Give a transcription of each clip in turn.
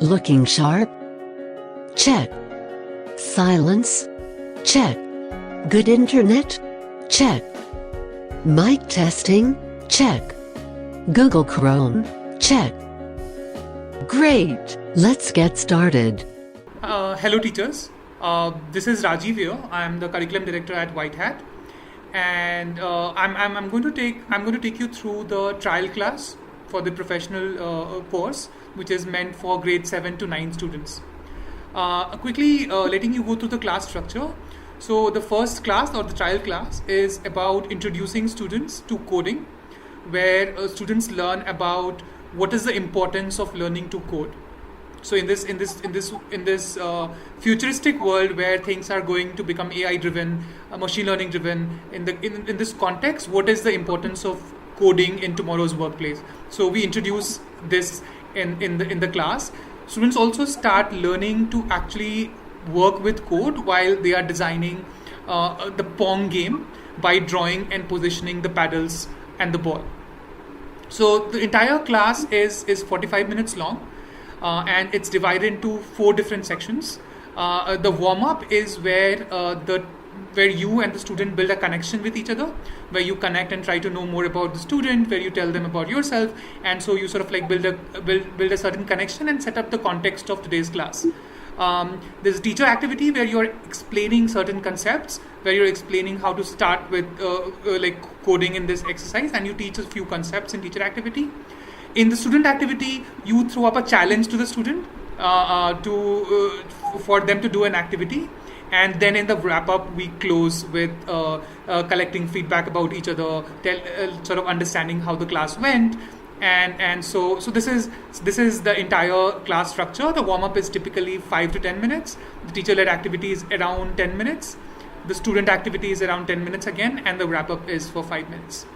Looking sharp? Check. Silence? Check. Good internet? Check. Mic testing? Check. Google Chrome? Check. Great! Let's get started. Hello teachers, this is Rajiv here. I'm the curriculum director at White Hat, and I'm going to take you through the trial class for the professional course, which is meant for grade 7 to 9 students. Quickly letting you go through the class structure. So the first class or the trial class is about introducing students to coding, where students learn about what is the importance of learning to code. So in this futuristic world where things are going to become AI driven, machine learning driven, in this context, what is the importance of coding in tomorrow's workplace? So we introduce this in the class. Students also start learning to actually work with code while they are designing the Pong game by drawing and positioning the paddles and the ball. So the entire class is 45 minutes long. And it's divided into 4 different sections. The warm-up is where you and the student build a connection with each other, where you connect and try to know more about the student, where you tell them about yourself, and so you sort of like build a certain connection and set up the context of today's class. There's a teacher activity where you're explaining certain concepts, where you're explaining how to start with like coding in this exercise, and you teach a few concepts in teacher activity. In the student activity, you throw up a challenge to the student for them to do an activity, and then in the wrap up, we close with collecting feedback about each other, sort of understanding how the class went, and so this is the entire class structure. The warm up is typically 5 to 10 minutes. The teacher led activity is around 10 minutes. The student activity is around 10 minutes again, and the wrap up is for 5 minutes.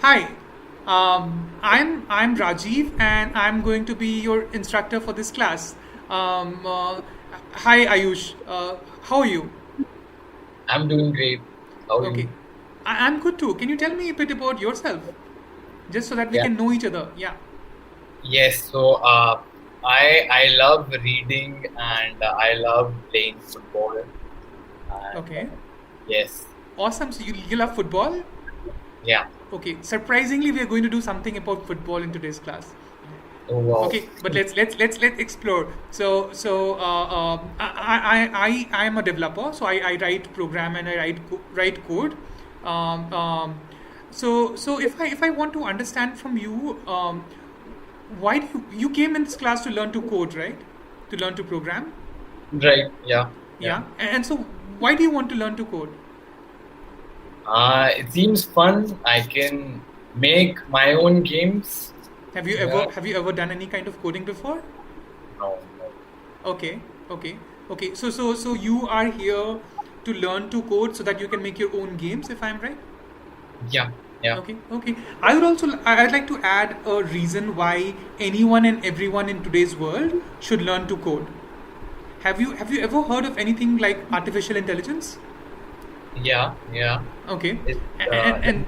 Hi, I'm Rajiv, and I'm going to be your instructor for this class. Hi Ayush, how are you? I'm doing great. How are Okay, you? I'm good too. Can you tell me a bit about yourself, just so that we Yeah. can know each other? Yeah. Yes. So I love reading and I love playing football. And Okay. yes, Awesome. So you love football? yeah. Okay. Surprisingly, we are going to do something about football in today's class. Oh wow. Okay, but let's explore. So I am a developer, so I write program and I write code. Um, um, so if I want to understand from you, why do you came in this class to learn to code, right? To learn to program, Right. Yeah. Yeah. yeah. And so why do you want to learn to code? It seems fun. I can make my own games. Yeah. Have you ever done any kind of coding before? No. No. Okay, okay. So you are here to learn to code so that you can make your own games, if I'm right? Yeah. Yeah. Okay. I'd like to add a reason why anyone and everyone in today's world should learn to code. Have you ever heard of anything like artificial intelligence? Yeah. Yeah. Okay. It's And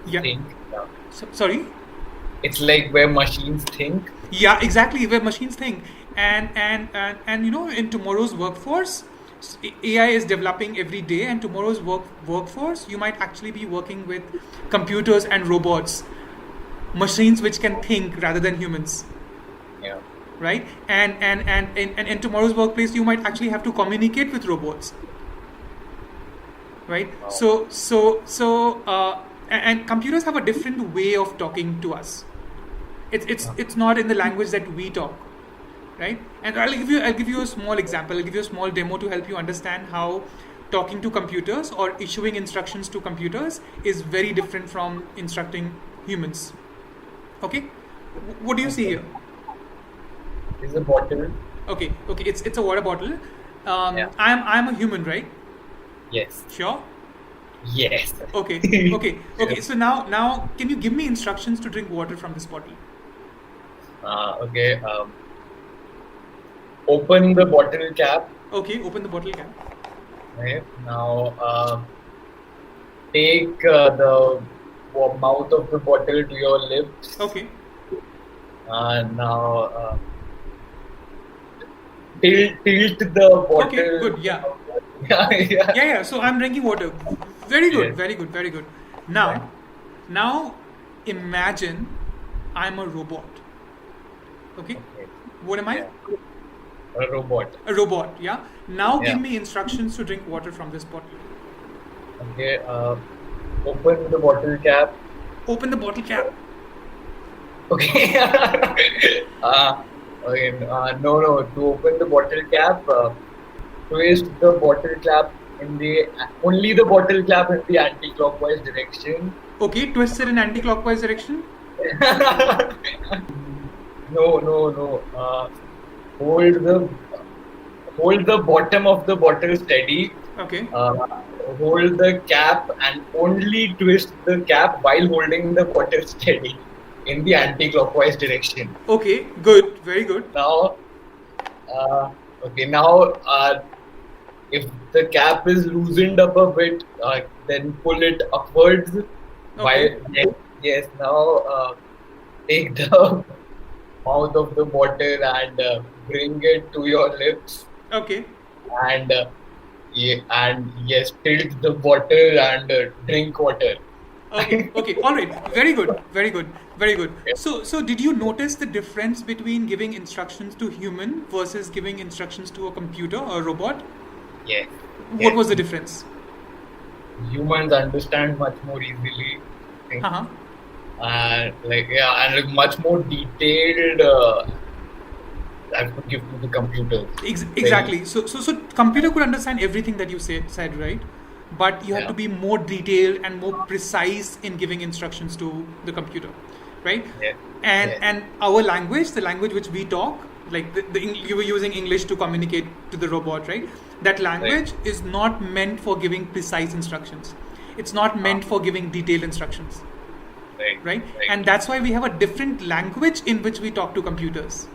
yeah. think. Yeah. Sorry. It's like where machines think. Yeah, exactly. Where machines think, and you know, in tomorrow's workforce, AI is developing every day, and tomorrow's workforce, you might actually be working with computers and robots, machines which can think rather than humans, Yeah. right? And in tomorrow's workplace, you might actually have to communicate with robots, right? Wow. And computers have a different way of talking to us. It's not in the language that we talk, right? And I'll give you a small example. I'll give you a small demo to help you understand how talking to computers or issuing instructions to computers is very different from instructing humans. Okay, what do you see Okay. here? Is a bottle. Okay, it's a water bottle. Yeah. I'm a human, right? Yes. Sure. Yes. Okay. Yeah. So now can you give me instructions to drink water from this bottle? Okay. Open the bottle cap. Okay, open the bottle cap. Okay. Now take the mouth of the bottle to your lips. Okay. Now tilt the bottle. Okay, good, yeah. Yeah. Yeah. So I'm drinking water. Very good, Yes. very good, very good. Now, imagine I'm a robot. Okay. Okay. What am I? Yeah. A robot. A robot. Yeah. Now Yeah. give me instructions to drink water from this bottle. Okay. Open the bottle cap. Open the bottle cap. Okay. Okay. No. To open the bottle cap, twist the bottle cap only the bottle cap in the anti-clockwise direction. Okay. Twist it in anti-clockwise direction. No. Hold the bottom of the bottle steady. Okay. Hold the cap and only twist the cap while holding the bottle steady in the anti-clockwise direction. Okay. Good. Very good. Now, if the cap is loosened up a bit, then pull it upwards. Okay. Yes. Now, take the mouth of the bottle and bring it to your lips, Okay. and yes, tilt the bottle and drink water. Okay. Okay. All right. Very good. Very good. Very good. So did you notice the difference between giving instructions to human versus giving instructions to a computer or a robot? Yes. What was the difference? Humans understand much more easily. I think. Uh-huh. And much more detailed. I could give to the computers. Exactly. So computer could understand everything that you said, right? But you have Yeah. to be more detailed and more precise in giving instructions to the computer, right? Yes. And our language, the language which we talk, like you were using English to communicate to the robot, right? That language is not meant for giving precise instructions. It's not meant for giving detailed instructions, right? And that's why we have a different language in which we talk to computers.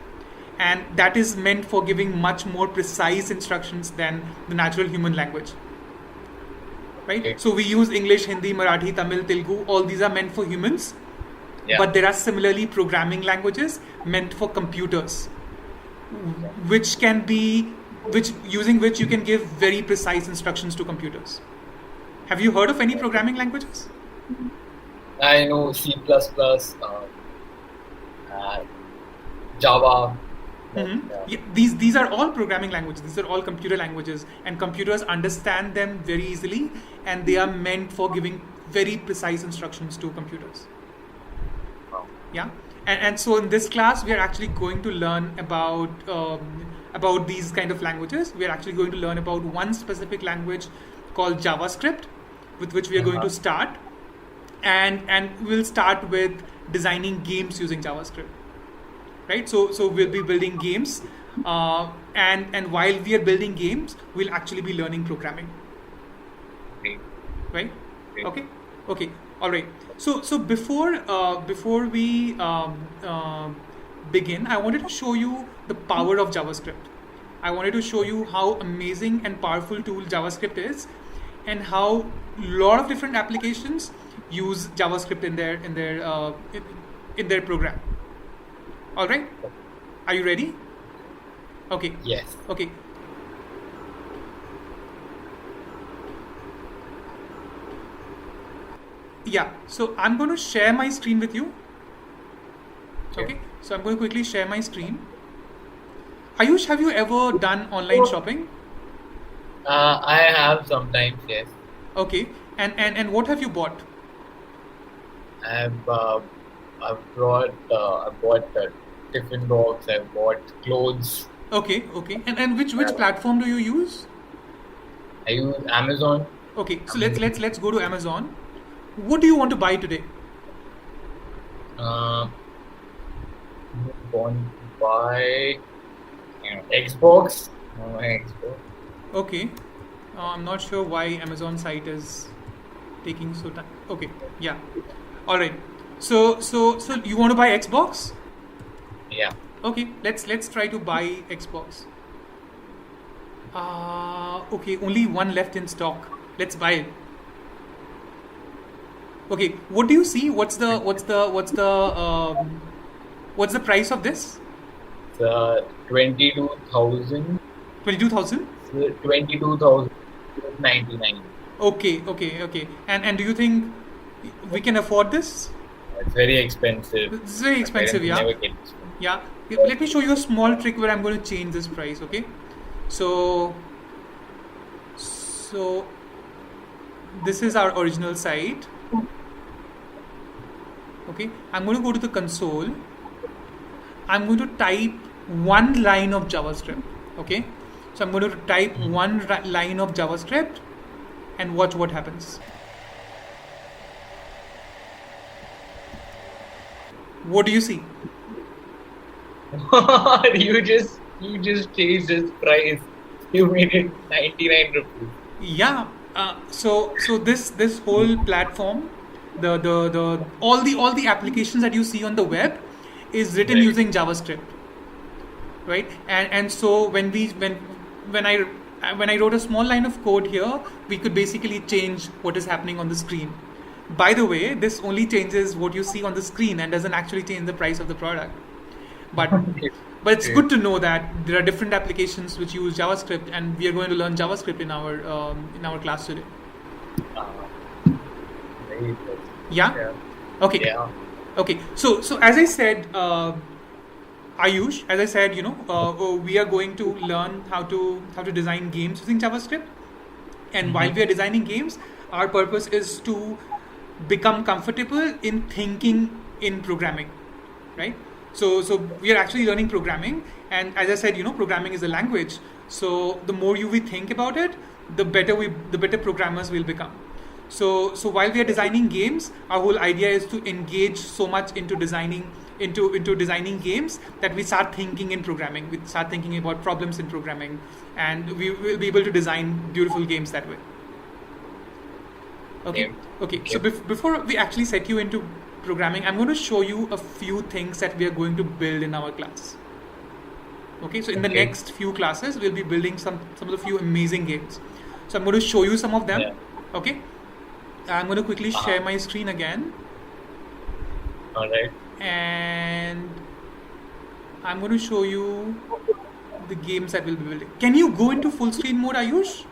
And that is meant for giving much more precise instructions than the natural human language. Right? Okay. So we use English, Hindi, Marathi, Tamil, Telugu. All these are meant for humans. Yeah. But there are similarly programming languages meant for computers, using which you can give very precise instructions to computers. Have you heard of any programming languages? I know C++, Java. Yeah, these are all programming languages. These are all computer languages, and computers understand them very easily, and they are meant for giving very precise instructions to computers. Yeah, and so in this class we are actually going to learn about these kind of languages. We are actually going to learn about one specific language called JavaScript, with which we are going to start, and we'll start with designing games using JavaScript. Right, so we'll be building games, and while we are building games, we'll actually be learning programming. Right? Okay. All right. So before we begin, I wanted to show you the power of JavaScript. I wanted to show you how amazing and powerful tool JavaScript is, and how a lot of different applications use JavaScript in their program. All right, are you ready? Okay. Yes. Okay. Yeah, so I'm going to share my screen with you. Okay, so I'm going to quickly share my screen. Ayush, have you ever done online shopping? I have sometimes, yes. Okay, and what have you bought? I've bought a tiffin box. I've bought clothes. Okay, and which platform do you use? I use Amazon. Okay, so let's go to Amazon. What do you want to buy today? Want to buy Xbox. Xbox. Okay, I'm not sure why Amazon site is taking so time. Okay, yeah, all right. So you want to buy Xbox? Yeah. Okay, let's try to buy Xbox. Okay, only one left in stock. Let's buy it. Okay, what do you see? What's the price of this? It's 22,000. 22,000. 22,099. Okay. And do you think we can afford this? It's very expensive. It's very expensive, Parents yeah. never get this one. Yeah. Let me show you a small trick where I'm going to change this price. Okay. So this is our original site. Okay, I'm going to go to the console. I'm going to type one line of JavaScript. Okay, so I'm going to type one line of JavaScript and watch what happens. What do you see? you just changed his price. You made it 99 rupees. Yeah. So this whole platform, the all the applications that you see on the web is written Right. using JavaScript, right? And so when I wrote a small line of code here, we could basically change what is happening on the screen. By the way, this only changes what you see on the screen and doesn't actually change the price of the product. But it's Okay. good to know that there are different applications which use JavaScript, and we are going to learn JavaScript in our class today. Very interesting. Yeah. Yeah. Okay. Yeah. Okay. So as I said, Ayush, as I said, we are going to learn how to design games using JavaScript, and while we are designing games, our purpose is to become comfortable in thinking in programming, right? So we are actually learning programming, and as I said, programming is a language. So the more we think about it, the better programmers we'll become. So while we are designing games, our whole idea is to engage so much into designing games that we start thinking in programming. We start thinking about problems in programming, and we will be able to design beautiful games that way. Okay. Yeah. Okay. So before we actually set you into programming, I'm going to show you a few things that we are going to build in our class. Okay. So in the Okay. next few classes, we'll be building some of the few amazing games. So I'm going to show you some of them. Yeah. Okay. I'm going to quickly share my screen again, All right. and I'm going to show you the games that we'll be building. Can you go into full screen mode, Ayush,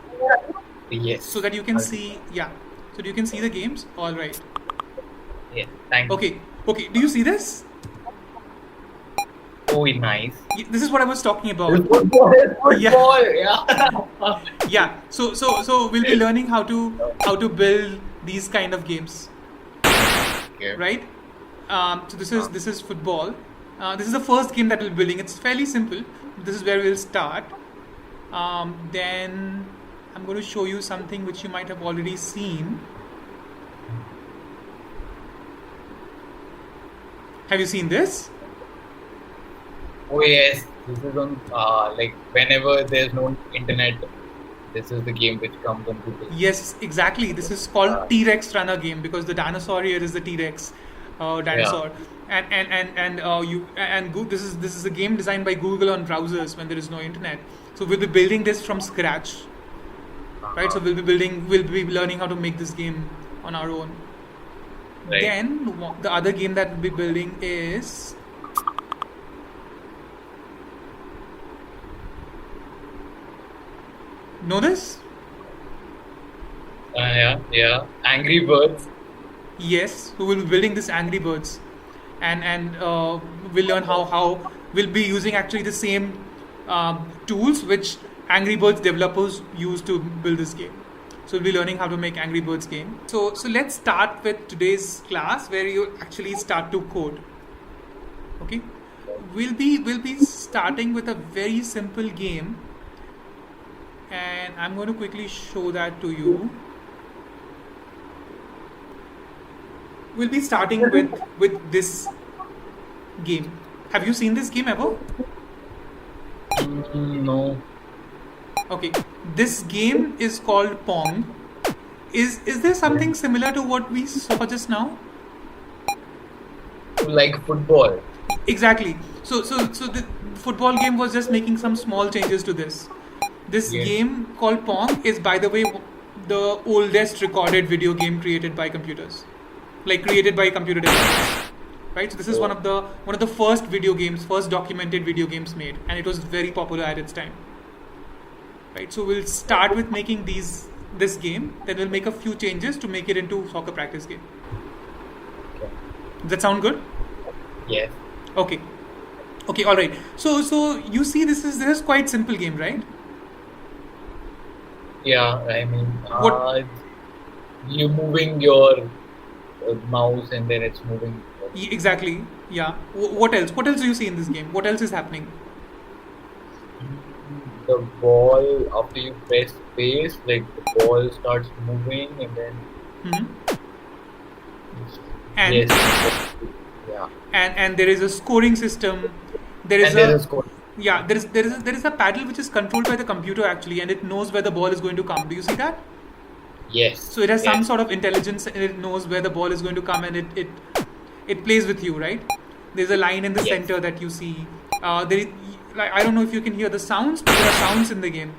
Yes. so that you can see? Yeah. So you can see the games. All right. Yeah. Thank you. Okay. Do you see this? Oh, nice. This is what I was talking about. Football. Yeah. Yeah. So we'll be learning how to build these kind of games, Okay. right? So this is football. This is the first game that we're building. It's fairly simple. This is where we'll start. Then I'm going to show you something which you might have already seen. Have you seen this? Oh yes. This is on like whenever there's no internet, this is the game which comes on Google. Yes, exactly. This is called T-Rex Runner game because the dinosaur here is the T-Rex dinosaur. This is a game designed by Google on browsers when there is no internet. So we'll be building this from scratch, right? So we'll be learning how to make this game on our own. Right. Then the other game that we'll be building is know this? Yeah. Angry Birds. Yes, we will be building this Angry Birds, and we'll learn how we'll be using actually the same tools which Angry Birds developers use to build this game. So we'll be learning how to make Angry Birds game. So let's start with today's class where you actually start to code. Okay, we'll be starting with a very simple game, and I'm going to quickly show that to you. We'll be starting with this game. Have you seen this game ever? No. Okay, this game is called Pong. Is there something similar to what we saw just now? Like football. Exactly. So the football game was just making some small changes to this. This Yes. game called Pong is, by the way, the oldest recorded video game created by computers. like created by computer developers, right? So this is one of the first video games, first documented video games made, and it was very popular at its time, right? So we'll start with making this game, then we'll make a few changes to make it into soccer practice game. Okay. Does that sound good? Yes. Okay, all right. So you see, this is quite simple game, right? Yeah, I mean, What- you're moving your mouse and then it's moving. Exactly. Yeah. What else? What else do you see in this game? What else is happening? The ball, after you press space, like the ball starts moving and then. Hmm. And Yes. Yeah. and there is a scoring system. There is And there's a score. yeah. There is a paddle which is controlled by the computer actually, and it knows where the ball is going to come. Do you see that? Yes. So it has some Yes. sort of intelligence, and it knows where the ball is going to come, and it plays with you, right? There's a line in the Yes. center that you see. There is, like, I don't know if you can hear the sounds, but there are sounds in the game,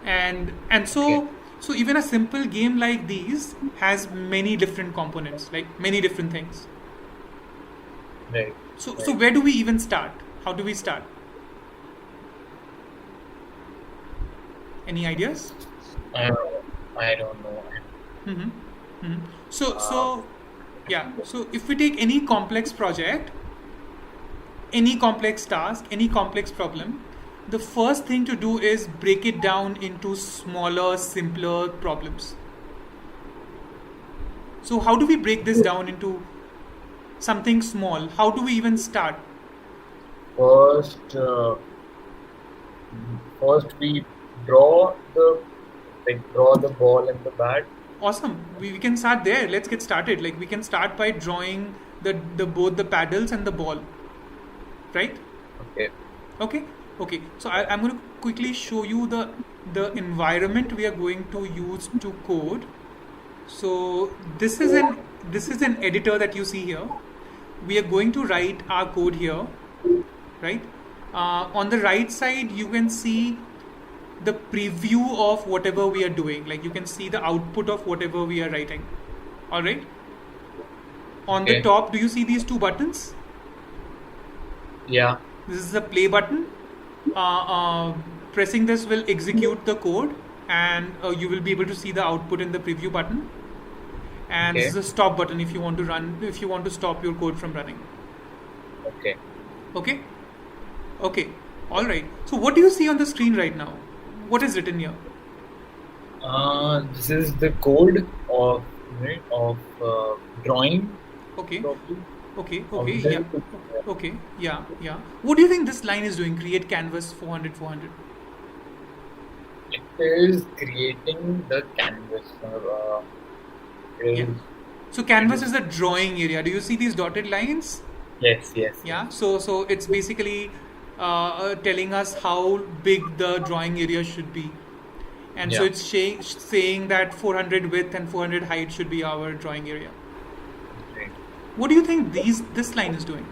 and so Okay. so even a simple game like these has many different components, like many different things. Right. So where do we even start? How do we start? Any ideas? I don't know. Mm-hmm. Mm-hmm. So yeah. So if we take any complex project, any complex task, any complex problem, the first thing to do is break it down into smaller, simpler problems. So how do we break this down into something small? How do we even start? First, we draw the ball and the bat. Awesome. We can start there. Let's get started. Like, we can start by drawing the both the paddles and the ball. Right? Okay. Okay. So I'm going to quickly show you the environment we are going to use to code. So this is an editor that you see here. We are going to write our code here, right? On the right side, you can see the preview of whatever we are doing. Like, you can see the output of whatever we are writing. All right. On the Okay. top, do you see these two buttons? Yeah. This is the play button. Pressing this will execute the code, and you will be able to see the output in the preview button. And this is Okay. a stop button if you want to stop your code from running. Okay. Okay. All right. So what do you see on the screen right now? What is written here? This is the code of drawing. Okay. Probably. Okay. Of Yeah. the- Okay. Yeah. What do you think this line is doing? Create canvas 400. It is creating the canvas. Yeah. So canvas is the drawing area. Do you see these dotted lines? Yes. Yeah. So it's basically telling us how big the drawing area should be, and so Yeah. it's saying that 400 width and 400 height should be our drawing area. Right. What do you think this line is doing?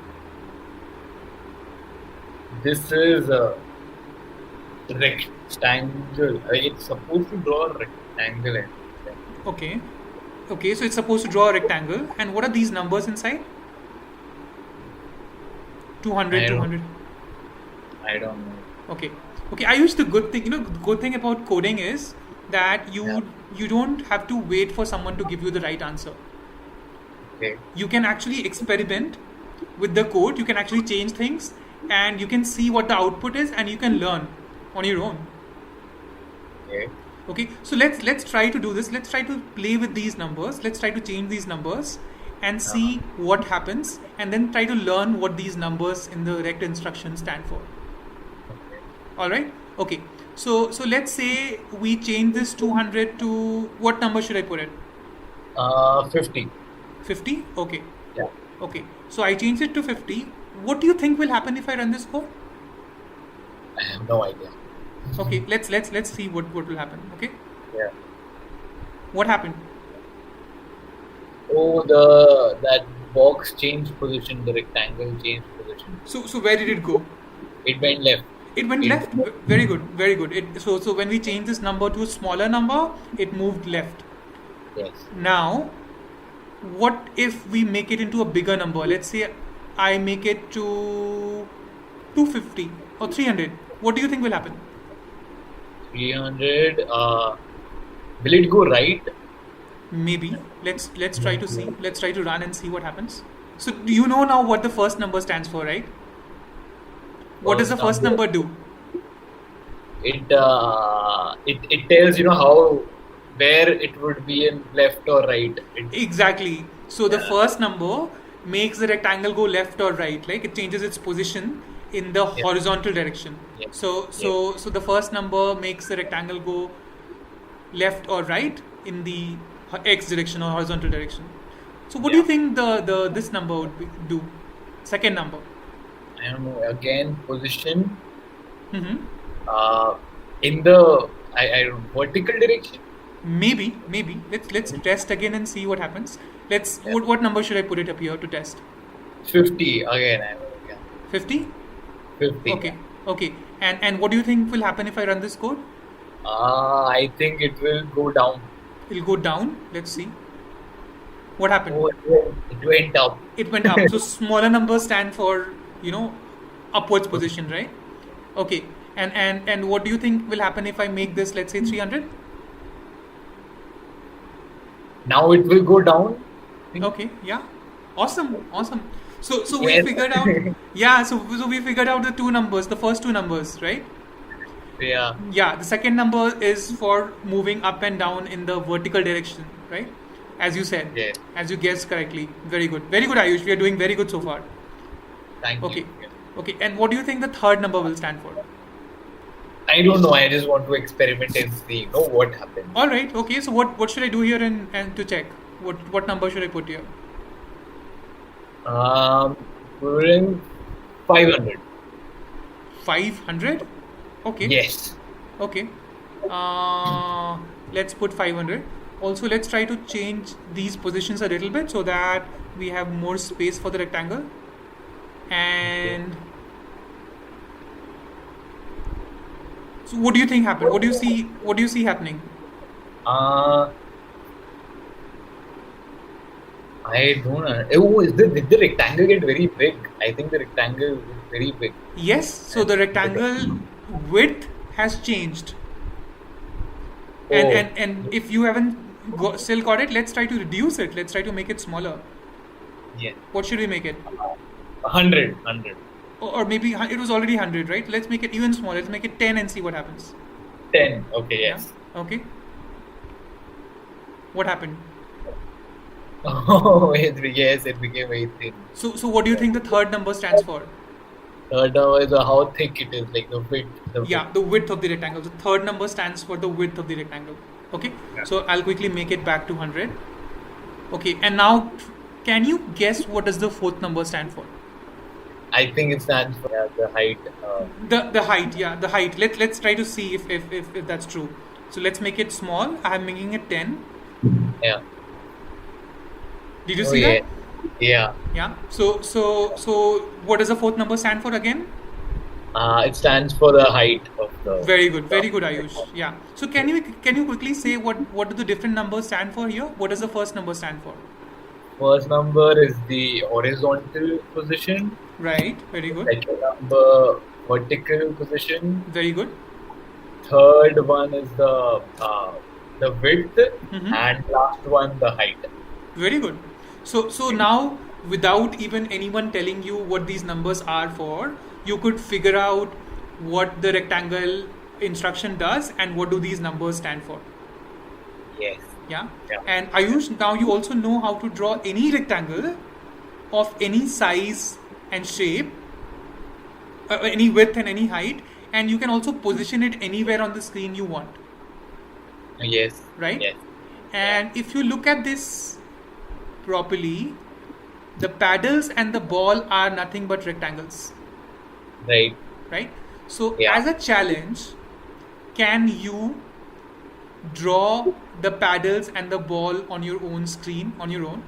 This is a rectangle. It's supposed to draw a rectangle. I think. Okay. So it's supposed to draw a rectangle, and what are these numbers inside? 200, I don't- 200. I don't know. Okay. I wish the good thing, the good thing about coding is that you don't have to wait for someone to give you the right answer. Okay. You can actually experiment with the code. You can actually change things, and you can see what the output is, and you can learn on your own. Okay. So let's try to do this. Let's try to play with these numbers. Let's try to change these numbers and see what happens, and then try to learn what these numbers in the rect instruction stand for. Okay. All right. Okay. So let's say we change this 200 to what number should I put it? 50. 50. Okay. Yeah. Okay. So I changed it to 50. What do you think will happen if I run this code? I have no idea. Okay. Let's see what will happen. Okay. Yeah. What happened? Oh, that box changed position. The rectangle changed position. So where did it go? It went left. It went left. Very good. So when we change this number to a smaller number, it moved left. Yes. Now, what if we make it into a bigger number? Let's say I make it to 250 or 300. What do you think will happen? 300. Will it go right? Maybe. Let's try to see. Let's try to run and see what happens. So do you know now what the first number stands for, right? What does the first number do? It tells how where it would be in left or right. Exactly. So the first number makes the rectangle go left or right. Like it changes its position in the horizontal direction. Yeah. So the first number makes the rectangle go left or right in the x direction or horizontal direction. So what do you think the this number would do? Second number. I don't know. Again, position Mm-hmm. in the I don't know, vertical direction. Maybe. Let's test again and see what happens. What number should I put it up here to test? 50 again. I don't know, yeah. 50? 50. Okay. And what do you think will happen if I run this code? I think it will go down. It'll go down. Let's see. What happened? Oh, it went up. It went up. So smaller numbers stand for, upwards position, right? Okay. And what do you think will happen if I make this, let's say 300? Now it will go down. Okay, yeah. Awesome. So we Yes. figured out so we figured out the first two numbers, right? Yeah. Yeah, the second number is for moving up and down in the vertical direction, right? As you said. Yeah. As you guessed correctly. Very good, Ayush. We are doing very good so far. Thank Okay. you. Yeah. Okay, and what do you think the third number will stand for? I don't know. I just want to experiment and see what happens. All right. Okay. So what should I do here and to check what number should I put here? We're in 500. 500. Okay. Yes. Okay. Let's put 500. Also, let's try to change these positions a little bit so that we have more space for the rectangle. And so, what do you think happened? What do you see happening? I don't know. Oh, did the rectangle get very big? I think the rectangle is very big. Yes. So the rectangle width has changed. Oh. And if you haven't still got it, let's try to reduce it. Let's try to make it smaller. Yeah. What should we make it? 100. Or maybe it was already 100, right? Let's make it even smaller. Let's make it 10 and see what happens. 10. Okay, yes. Yeah? Okay. What happened? Oh, it became very thin. So what do you think the third number stands for? Third number is how thick it is, like the width. The width of the rectangle. The third number stands for the width of the rectangle. Okay. Yeah. So I'll quickly make it back to 100. Okay. And now, can you guess what does the fourth number stand for? I think it stands for the height. The height. Yeah, the height. Let's try to see if that's true. So let's make it small. I'm making it 10. Yeah. Did you see that? Yeah. Yeah. So what does the fourth number stand for again? It stands for the height of the. Very good, Ayush. Yeah. So can you quickly say what do the different numbers stand for here? What does the first number stand for? First number is the horizontal position. Right. Very good. Second number, vertical position. Very good. Third one is the width, Mhm. and last one the height. Very good. So now, without even anyone telling you what these numbers are for, you could figure out what the rectangle instruction does and what do these numbers stand for. Yes. Yeah. Yeah. And Ayush, now you also know how to draw any rectangle of any size and shape, any width and any height, and you can also position it anywhere on the screen you want. Yes. Right? Yes. And if you look at this properly, the paddles and the ball are nothing but rectangles. Right. Right? So Yeah. as a challenge, can you draw the paddles and the ball on your own screen, on your own?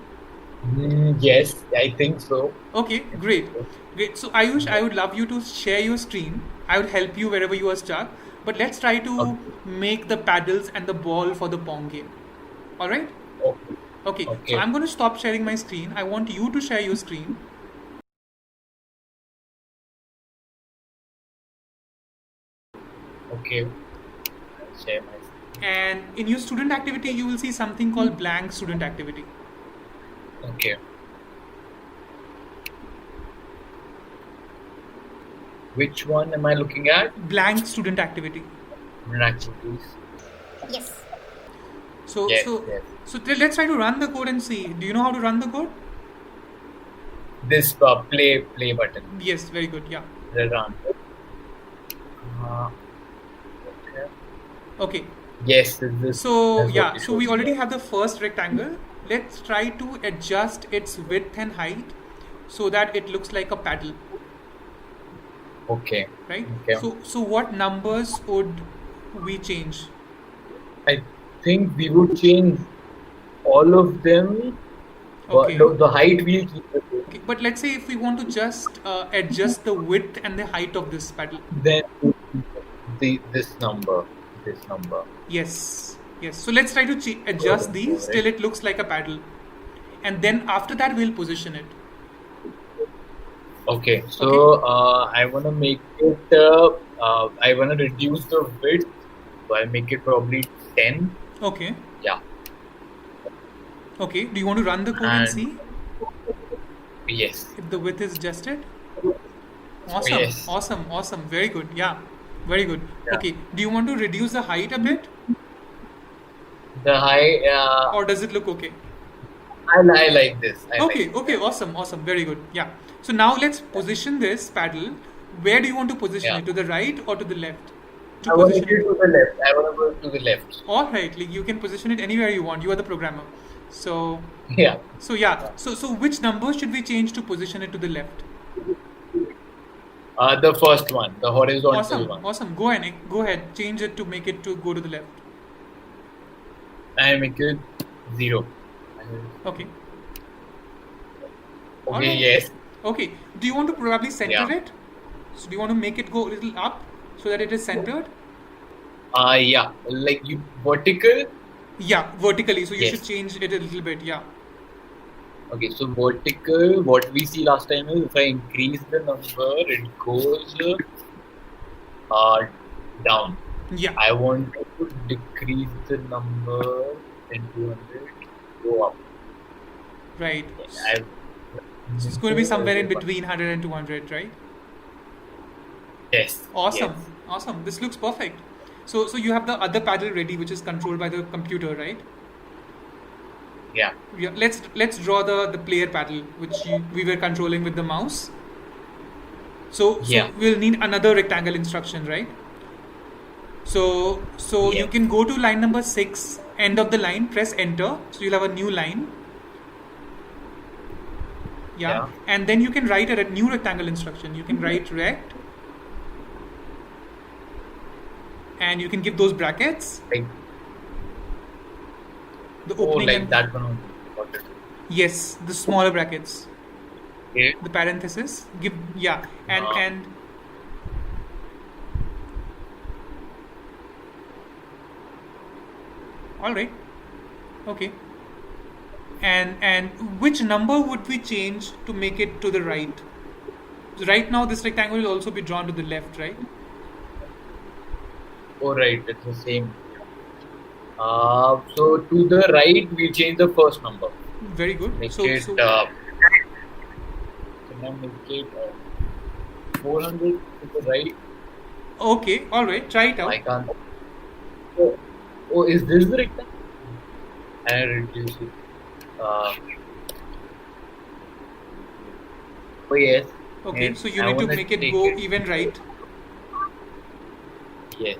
Yes, I think so. Okay, great. So Ayush, I would love you to share your screen. I would help you wherever you are stuck. But let's try to Okay. make the paddles and the ball for the Pong game. All right? Okay. Okay, so Okay. I'm going to stop sharing my screen. I want you to share your screen. Okay. I'll share my screen. And in your student activity, you will see something called blank student activity. Okay. Which one am I looking at? Blank student activity. Activities. Yes. So, Yes, so, yes. so let's try to run the code and see. Do you know how to run the code? This play button. Yes, very good. Yeah. The run. Okay. Okay. Yes. This. So that's what yeah, you so showed we me. already have the first rectangle. Let's try to adjust its width and height so that it looks like a paddle, Okay. right? Okay. So what numbers would we change? I think we would change all of them. Okay. But the height we'll keep the same. Okay, but let's say if we want to just adjust the width and the height of this paddle. Then this number. Yes, yes. So let's try to adjust these till it looks like a paddle, and then after that we'll position it. Okay. So I wanna make it. I wanna reduce the width. So I'll make it probably 10. Okay. Yeah. Okay. Do you want to run the code and And- see Yes. if the width is adjusted? Awesome. Yes. Awesome. Very good. Yeah. Very good. Yeah. Okay. Do you want to reduce the height a bit, The height. or does it look okay? I like this. I Okay. Like Okay. Awesome. Very good. Yeah. So now let's position this paddle. Where do you want to position Yeah. it? To the right or to the left? To I want to position go to the left. I want to go to the left. All right. Like you can position it anywhere you want. You are the programmer. So Yeah. yeah. So which number should we change to position it to the left? The first one, the horizontal Awesome. one. Awesome. Go ahead. Change it to make it to go to the left. I make it 0. Okay. Okay. Alright. Yes. Okay. Do you want to probably center Yeah. it? So do you want to make it go a little up so that it is centered? Yeah. Like you vertical. Yeah, vertically. So you Yes. should change it a little bit. Yeah. Okay. So vertical. What we see last time is if I increase the number, it goes down. Yeah. I want to decrease the number in 200. Go up. Right. I, So it's going to be somewhere in between 100 and 200, right? Yes. Awesome. Yes. Awesome. This looks perfect. So you have the other paddle ready, which is controlled by the computer, right? Yeah. Yeah. Let's draw the player paddle, which we were controlling with the mouse. So Yeah. we'll need another rectangle instruction, right? So you Yeah. can go to line number 6, end of the line, press enter. So you'll have a new line. Yeah. And then you can write a new rectangle instruction. You can write rect. And you can give those brackets. Like, The opening like and that one only. Got it. yes, the smaller brackets. Okay. The parenthesis. Give and Ah. and all right. Okay. And which number would we change to make it to the right? So right now this rectangle will also be drawn to the left, right? Oh, right. It's the same. So to the right, we change the first number. Very good. Make So it. Can I make it 400 to the right? okay, all right. Try it out. I can't. Oh, is this the rectangle? I reduce it. Oh yes. Okay, And so you I need to wanna make it take go even right. Yes.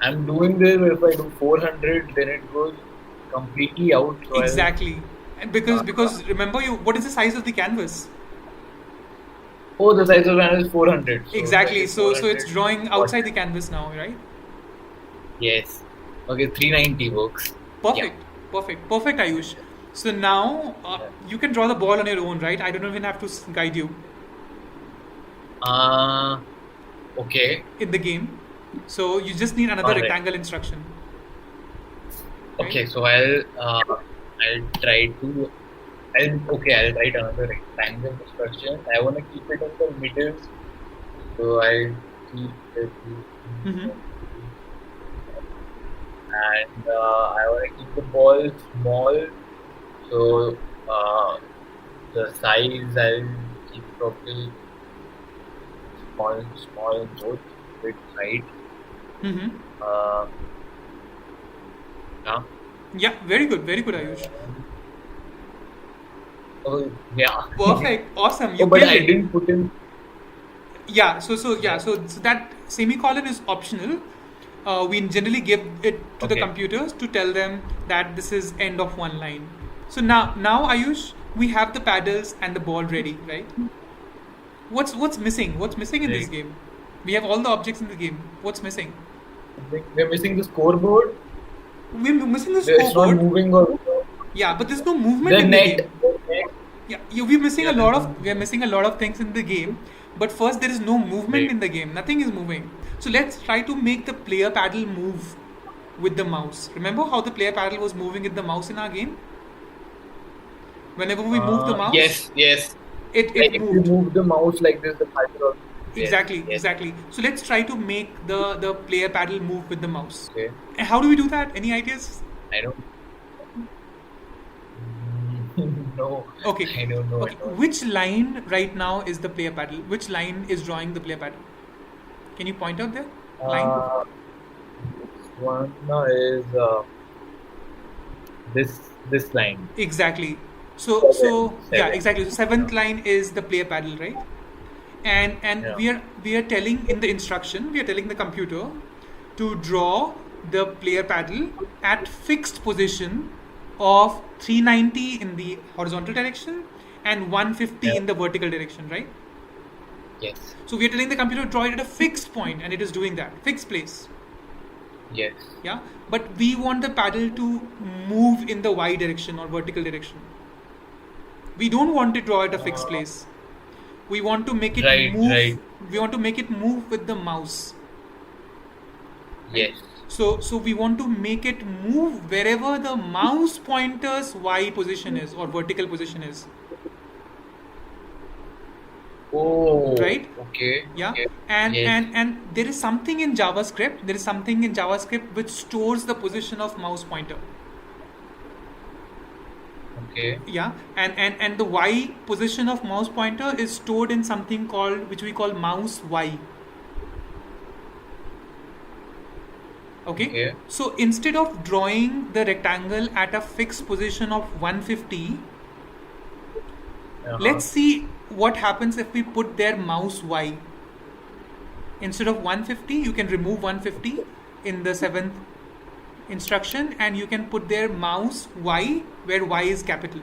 I'm doing this. If I do 400, then it goes completely out. So Exactly. And because remember what is the size of the canvas? Oh, the size of the canvas is 400. So Exactly. that is So it's 400. drawing outside the canvas now, right? Yes. Okay, 390 works. Perfect. Perfect, Ayush. So now you can draw the ball on your own, right? I don't even have to guide you Okay. in the game. So you just need another Alright. rectangle instruction. Right? Okay, so I'll try to I'll write another rectangle instruction. I wanna keep it in the middle, so I'll keep it Mhm. and I wanna keep the ball small, so the size I'll keep probably small both with height. Mhm. Uh, yeah. Yeah, very good, Ayush. Oh yeah. Perfect, awesome, you Oh, but killed I it. didn't put in. Yeah, so that semicolon is optional. We generally give it to the Okay. computers to tell them that this is end of one line. So now Ayush, we have the paddles and the ball ready, right? What's missing? What's missing in this Right. game? We have all the objects in the game. What's missing? We're missing the scoreboard. We're missing the It's not scoreboard. moving or Yeah, but there's no movement the in the game. net. Yeah, we're missing Yeah, a lot there's of no we're missing a lot of things in the game. But first, there is no movement Right. in the game. Nothing is moving. So let's try to make the player paddle move with the mouse. Remember how the player paddle was moving with the mouse in our game? Whenever we move the mouse, Yes. it Like if you moved. move the mouse like this, the paddle also. Exactly, Yes. exactly. So let's try to make the player paddle move with the mouse. Okay. And how do we do that? Any ideas? I don't. No. Okay. I don't know. Okay. Which line right now is the player paddle? Which line is drawing the player paddle? Can you point out there? Line? This one is this line. Exactly. So yeah, Seven. exactly. So seventh line is the player paddle, right? And Yeah. we are telling in the instruction, we are telling the computer to draw the player paddle at fixed position of 390 in the horizontal direction and 150 Yeah. in the vertical direction, right? Yes. So we are telling the computer to draw it at a fixed point, and it is doing that, fixed place. Yes. Yeah, but we want the paddle to move in the y direction or vertical direction. We don't want to draw at a fixed place. We want to make it Right, move. right. We want to make it move with the mouse. Yes. So we want to make it move wherever the mouse pointer's y position is or vertical position is. Oh. Right? Okay. Yeah, Okay. and Yes. and there is something in JavaScript. There is something in JavaScript which stores the position of mouse pointer. Okay. Yeah, and the y position of mouse pointer is stored in something called which we call mouse y. Okay. So instead of drawing the rectangle at a fixed position of 150, let's see what happens if we put their mouse y. Instead of 150, you can remove 150 in the seventh instruction and you can put their mouse y where y is capital.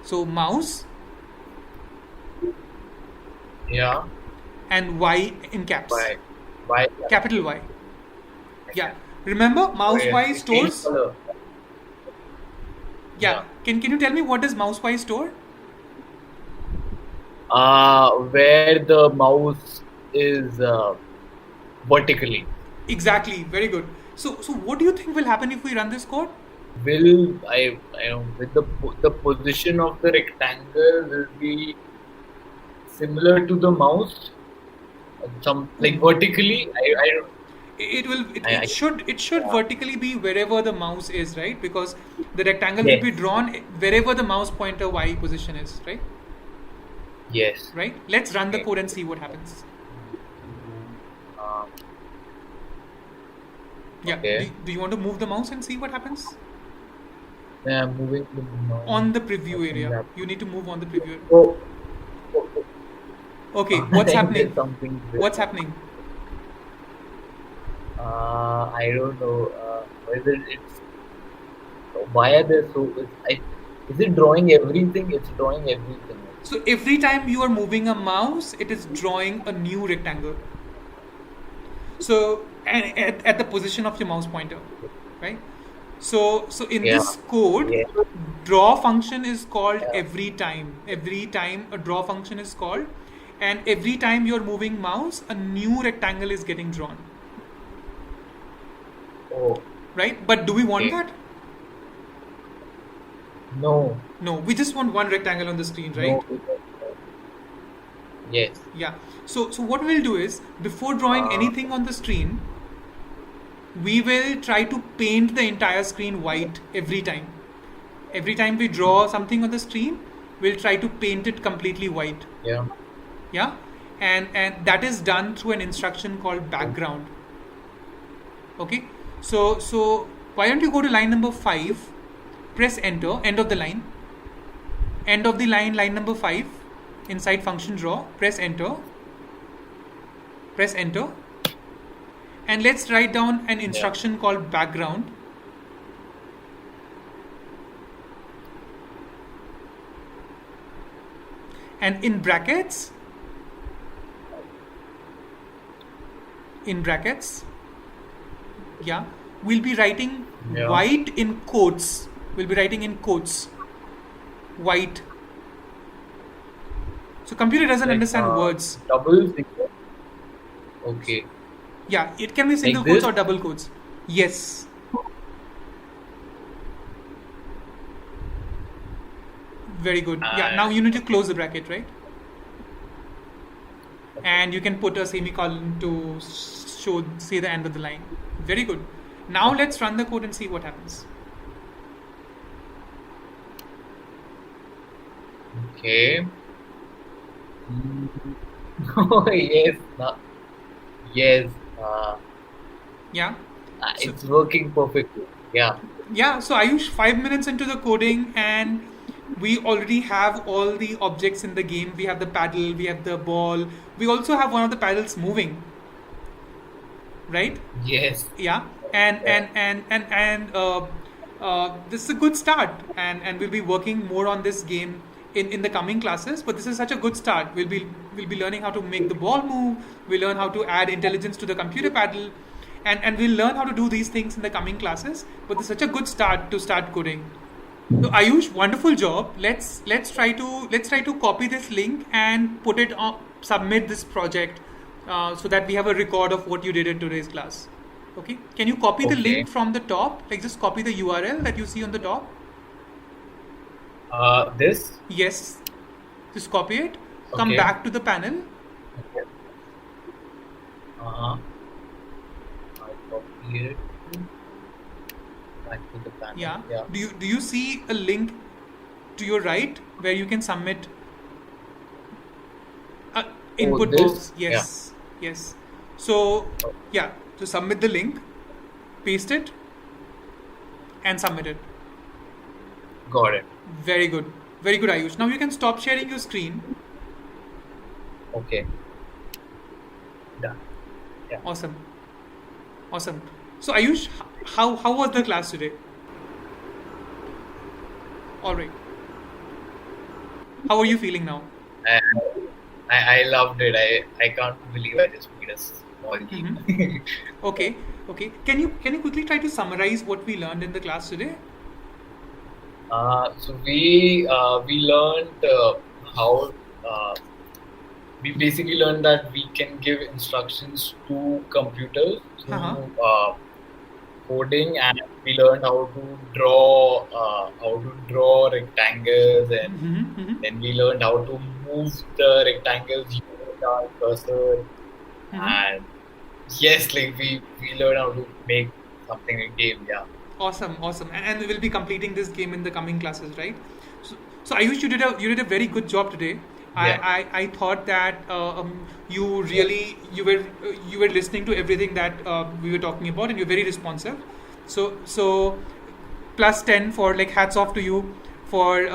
So mouse Yeah. and y in caps. Why? Capital Y. Yeah. Remember mouse Yes. y Change stores? color. Yeah. Can you tell me what does mouse y store? Where the mouse is vertically. Exactly. Very good. So what do you think will happen if we run this code? Will I with the position of the rectangle will be similar to the mouse? Some like vertically. I don't. It should vertically be wherever the mouse is, right? Because the rectangle will be drawn wherever the mouse pointer y position is, right? Yes. Right? Let's run the code and see what happens. Yeah. Okay. Do you want to move the mouse and see what happens? Yeah, moving the mouse. On the preview Okay, area. yeah. You need to move on the preview area. Oh. Okay, what's happening? There's something there. What's happening? I don't know. Whether it's why are they so? Is it drawing everything? It's drawing everything. So every time you are moving a mouse, it is drawing a new rectangle. So and at the position of your mouse pointer, right? So in this code, draw function is called every time. Every time a draw function is called, and every time you're moving mouse, a new rectangle is getting drawn. Oh, right? But do we want okay. that? No, No, we just want one rectangle on the screen, right? no. Yes. Yeah. So what we'll do is, before drawing Uh, anything on the screen, we will try to paint the entire screen white every time. Every time we draw something on the screen, we'll try to paint it completely white. yeah. Yeah, and that is done through an instruction called background. Okay, so why don't you go to line number 5, press enter, end of the line, line number 5, inside function draw, press enter, and let's write down an Yeah. instruction called background. And in brackets, yeah, we'll be writing Yeah. white in quotes. White. So computer doesn't Like, understand words. double single. Okay. Yeah, it can be single Like quotes this? or double quotes. Yes. Very good. Yeah, now you need to close the bracket, right? And you can put a semicolon to say the end of the line. Very good. Now let's run the code and see what happens. Okay. Oh, yes. Yes. Yeah. It's working perfectly. Yeah. Yeah, so Ayush, 5 minutes into the coding, and we already have all the objects in the game. We have the paddle, we have the ball, we also have one of the paddles moving, right? Yes. Yeah, and this is a good start, and we'll be working more on this game in the coming classes. But this is such a good start. We'll be learning how to make the ball move. We'll learn how to add intelligence to the computer paddle, and we'll learn how to do these things in the coming classes. But this is such a good start to start coding. So Ayush, wonderful job. Let's try to copy this link and put it on, submit this project, so that we have a record of what you did in today's class. Okay. Can you copy the Okay. link from the top? Like just copy the URL that you see on the top. This. Yes. Just copy it. Come Okay. back to the panel. Uh-huh. I copy it. Back to the panel. Yeah. Yeah. Do you see a link to your right where you can submit input this? box? Yes. Yes. So yeah. So submit the link, paste it, and submit it. Got it. Very good. Very good, Ayush. Now you can stop sharing your screen. Okay. Done. Awesome. Awesome. So Ayush, how was the class today? All right. How are you feeling now? I loved it. I can't believe I just made a small game. Okay. Okay. Can you quickly try to summarize what we learned in the class today? So we learned how we basically learned that we can give instructions to computers through Uh-huh. coding, and we learned how to draw rectangles, and Mm-hmm. then we learned how to move the rectangles using our cursor, and yes, like we learned how to make something in game. Yeah. Awesome, awesome, and we will be completing this game in the coming classes, right? So Ayush, you did a very good job today. Yeah. I thought that you were listening to everything that we were talking about, and you're very responsive. So plus 10 for, like, hats off to you for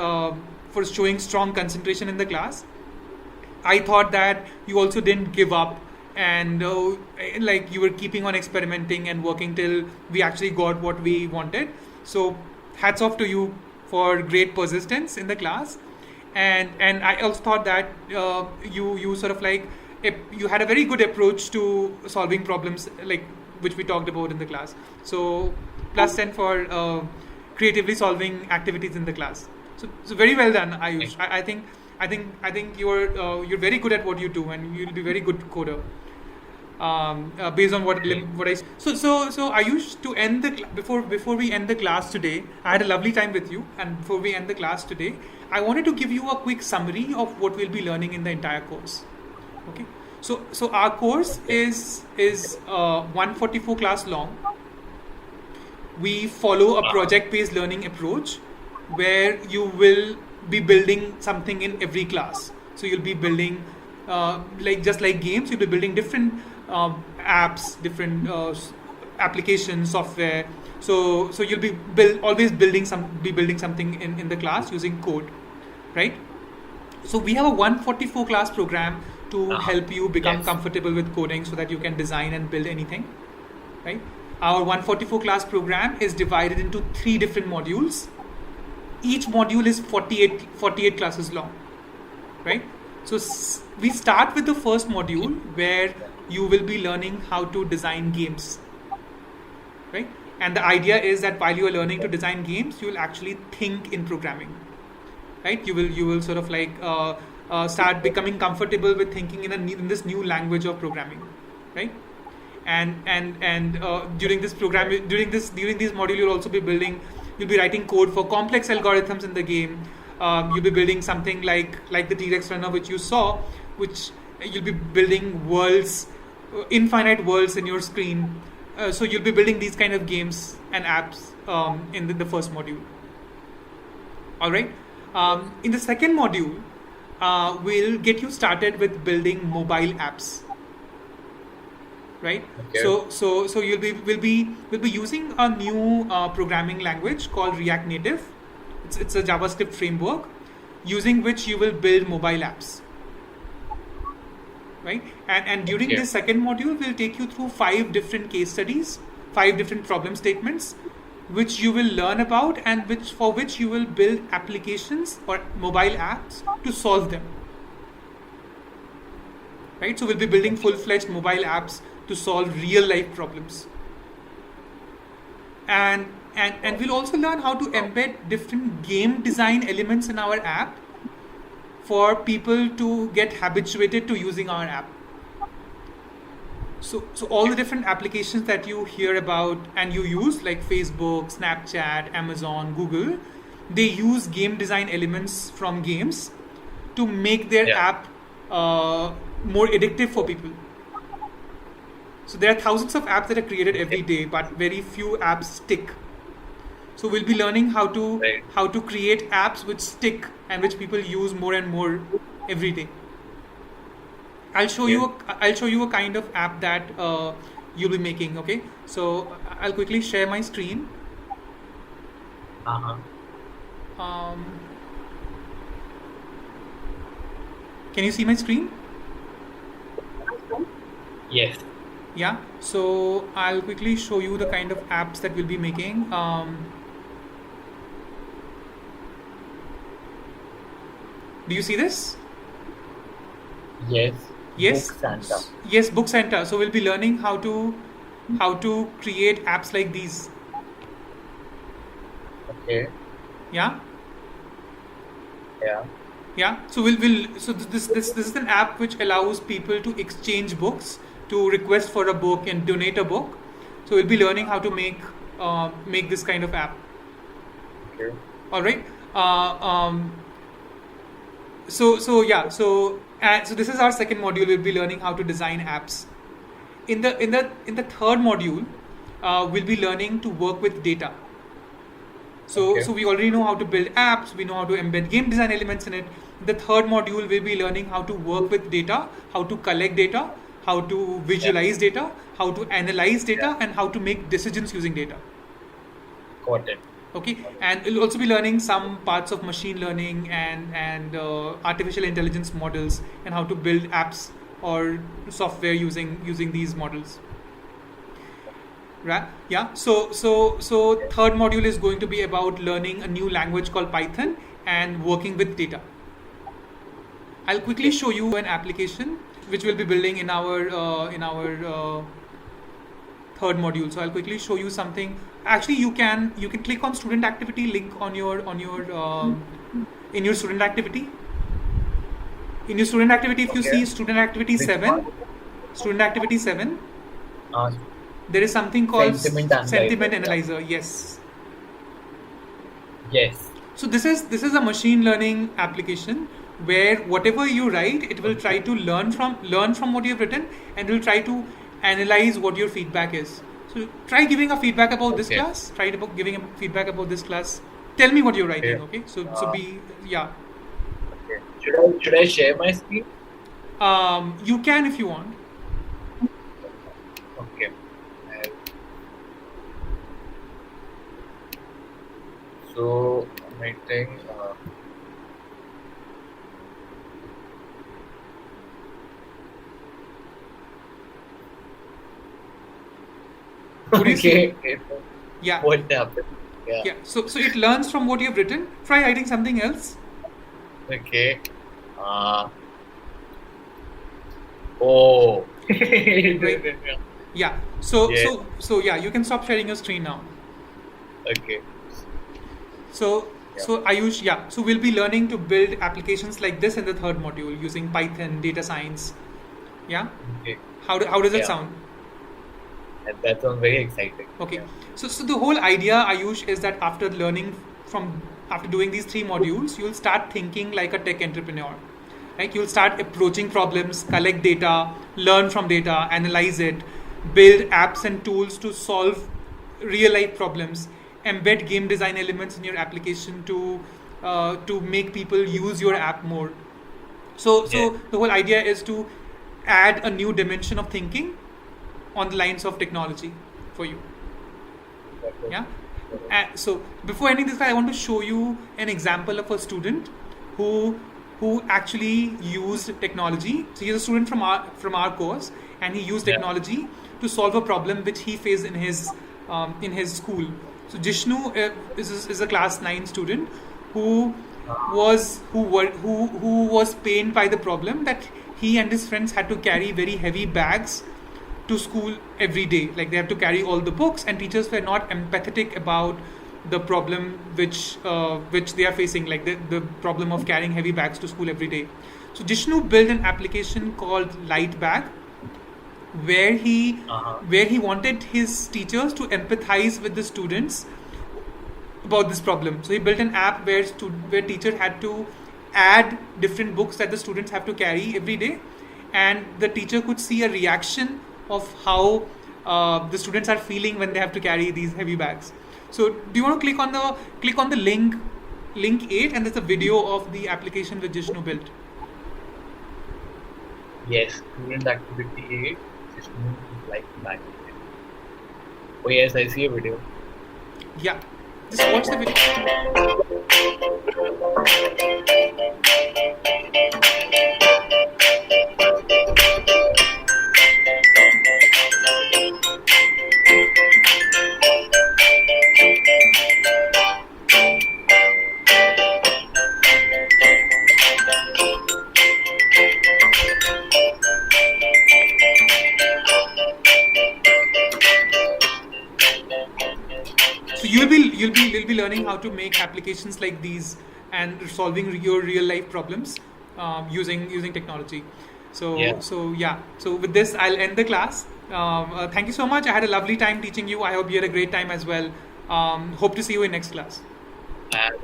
showing strong concentration in the class. I thought that you also didn't give up, and like you were keeping on experimenting and working till we actually got what we wanted. So hats off to you for great persistence in the class. And I also thought that you sort of like you had a very good approach to solving problems, like which we talked about in the class. So plus 10 for creatively solving activities in the class. So very well done, Ayush. I think you're very good at what you do, and you'll be very good coder. based on what I. So Ayush, to end before we end the class today, I had a lovely time with you, and before we end the class today, I wanted to give you a quick summary of what we'll be learning in the entire course. Okay, so our course is 144 class long. We follow a project-based learning approach where you will be building something in every class. So you'll be building, just like games, you'll be building different apps, different applications, software. So you'll be always building something in the class using code, right? So we have a 144 class program to help you become comfortable with coding so that you can design and build anything, right? Our 144 class program is divided into 3 different modules. Each module is 48 classes long, right? So we start with the first module where you will be learning how to design games, right? And the idea is that while you are learning to design games, you will actually think in programming, right? You will sort of like start becoming comfortable with thinking in this new language of programming, right? And during this module, you'll be writing code for complex algorithms in the game. You'll be building something like the T-Rex runner which you saw, which you'll be building worlds, infinite worlds in your screen. So you'll be building these kind of games and apps in the first module. All right. In the second module, we'll get you started with building mobile apps. Right. Okay. So we'll be using a new programming language called React Native. It's a JavaScript framework using which you will build mobile apps. Right. And during this second module, we'll take you through 5 different case studies, 5 different problem statements, which you will learn about and for which you will build applications or mobile apps to solve them. Right. So we'll be building full-fledged mobile apps to solve real life problems. And we'll also learn how to embed different game design elements in our app for people to get habituated to using our app. So all the different applications that you hear about and you use, like Facebook, Snapchat, Amazon, Google, they use game design elements from games to make their app more addictive for people. So there are thousands of apps that are created every day, but very few apps stick. So we'll be learning how to create apps which stick and which people use more and more every day. I'll show you a kind of app that you'll be making. Okay, so I'll quickly share my screen. Can you see my screen? Yes. Yeah, so I'll quickly show you the kind of apps that we'll be making. Do you see this? Yes. Yes. Book Santa. Yes, Book Center. So we'll be learning how to create apps like these. Okay. Yeah. Yeah. Yeah. So so this is an app which allows people to exchange books, to request for a book and donate a book. So we'll be learning how to make this kind of app. Okay. All right. So this is our second module. We'll be learning how to design apps. In the third module, we'll be learning to work with data. So we already know how to build apps. We know how to embed game design elements in it. The third module, we'll be learning how to work with data, how to collect data, how to visualize data, how to analyze data, and how to make decisions using data. Got it. Okay, and we'll also be learning some parts of machine learning and artificial intelligence models and how to build apps or software using these models. Right? Yeah. So third module is going to be about learning a new language called Python and working with data. I'll quickly show you an application which we'll be building in our third module. So I'll quickly show you something. Actually, you can click on student activity link in your student activity. In your student activity, if you see student activity 7, Student activity 7. Uh, There is something called Sentiment analyzer, sentiment yeah. analyzer. Yes. yes. So this is a machine learning application where whatever you write, it will try to learn from what you've written, and will try to analyze what your feedback is. So try giving a feedback about this Okay. class. Try giving a feedback about this class. Tell me what you're writing. Okay. Okay. So be yeah. Okay. Should I share my screen? You can if you want. Okay. So I'm writing. What do you see? Okay. Yeah. What happened? Yeah. Yeah. So it learns from what you've written. Try writing something else. Okay. Oh. Right. Yeah. Yeah. So yeah, you can stop sharing your screen now. Okay. So Yeah. so Ayush, yeah. So we'll be learning to build applications like this in the third module using Python, data science. Yeah. Okay. How does it Yeah. sound? And that sounds very exciting. Okay. Yeah. So the whole idea, Ayush, is that after doing these 3 modules, you'll start thinking like a tech entrepreneur. Right? You'll start approaching problems, collect data, learn from data, analyze it, build apps and tools to solve real life problems, embed game design elements in your application to make people use your app more. So Yeah. the whole idea is to add a new dimension of thinking on the lines of technology for you. Yeah. So before ending this, I want to show you an example of a student who actually used technology. So he's a student from our course, and he used Yeah. technology to solve a problem which he faced in his school. So Jishnu is a class 9 student who was pained by the problem that he and his friends had to carry very heavy bags to school every day. Like they have to carry all the books, and teachers were not empathetic about the problem which they are facing, like the problem of carrying heavy bags to school every day. So Jishnu built an application called Light Bag, where he wanted his teachers to empathize with the students about this problem. So he built an app where teacher had to add different books that the students have to carry every day, and the teacher could see a reaction of how the students are feeling when they have to carry these heavy bags. So do you want to click on the link 8, and there's a video of the application which Jishnu built. Yes. Student activity 8. Just move to like back. Oh yes, I see a video. Yeah, just watch the video. So you'll be learning how to make applications like these and solving your real life problems using technology. So Yeah. So with this, I'll end the class. Thank you so much. I had a lovely time teaching you. I hope you had a great time as well. Hope to see you in next class. And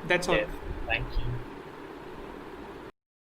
That's all. yes, thank you.